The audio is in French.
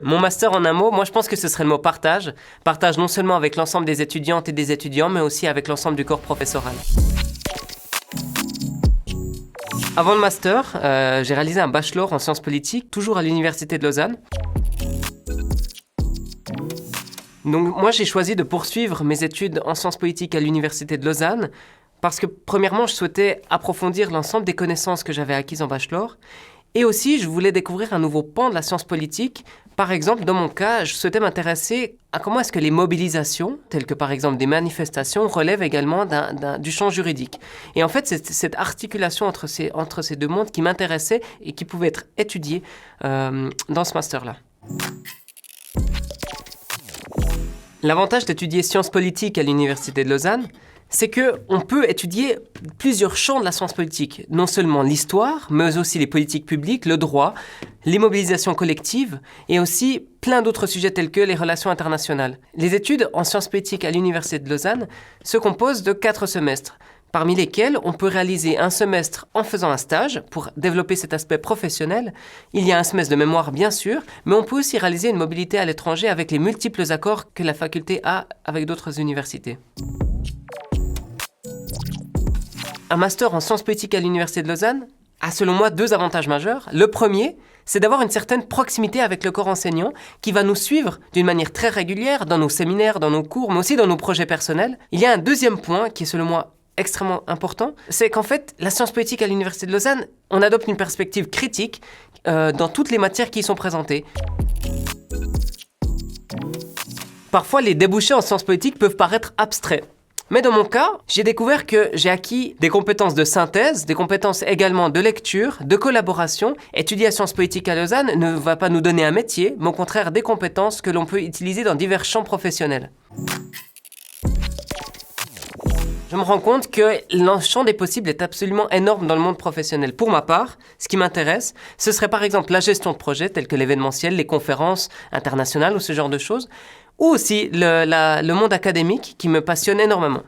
Mon master en un mot, moi je pense que ce serait le mot partage. Partage non seulement avec l'ensemble des étudiantes et des étudiants, mais aussi avec l'ensemble du corps professoral. Avant le master, j'ai réalisé un bachelor en sciences politiques, toujours à l'Université de Lausanne. Donc moi j'ai choisi de poursuivre mes études en sciences politiques à l'Université de Lausanne parce que premièrement je souhaitais approfondir l'ensemble des connaissances que j'avais acquises en bachelor et aussi je voulais découvrir un nouveau pan de la science politique. Par exemple, dans mon cas, je souhaitais m'intéresser à comment est-ce que les mobilisations, telles que par exemple des manifestations, relèvent également du champ juridique. Et en fait, c'est cette articulation entre ces deux mondes qui m'intéressait et qui pouvait être étudiée dans ce master-là. L'avantage d'étudier sciences politiques à l'Université de Lausanne, c'est qu'on peut étudier plusieurs champs de la science politique. Non seulement l'histoire, mais aussi les politiques publiques, le droit, les mobilisations collectives et aussi plein d'autres sujets tels que les relations internationales. Les études en sciences politiques à l'Université de Lausanne se composent de 4 semestres, parmi lesquels on peut réaliser un semestre en faisant un stage pour développer cet aspect professionnel. Il y a un semestre de mémoire bien sûr, mais on peut aussi réaliser une mobilité à l'étranger avec les multiples accords que la faculté a avec d'autres universités. Un master en sciences politiques à l'Université de Lausanne a selon moi 2 avantages majeurs. Le premier, c'est d'avoir une certaine proximité avec le corps enseignant qui va nous suivre d'une manière très régulière dans nos séminaires, dans nos cours, mais aussi dans nos projets personnels. Il y a un deuxième point qui est selon moi extrêmement important, c'est qu'en fait, la science politique à l'Université de Lausanne, on adopte une perspective critique dans toutes les matières qui y sont présentées. Parfois, les débouchés en sciences politiques peuvent paraître abstraits. Mais dans mon cas, j'ai découvert que j'ai acquis des compétences de synthèse, des compétences également de lecture, de collaboration. Étudier à Sciences Politiques à Lausanne ne va pas nous donner un métier, mais au contraire des compétences que l'on peut utiliser dans divers champs professionnels. Je me rends compte que le champ des possibles est absolument énorme dans le monde professionnel. Pour ma part, ce qui m'intéresse, ce serait par exemple la gestion de projets tels que l'événementiel, les conférences internationales ou ce genre de choses, ou aussi le monde académique qui me passionne énormément.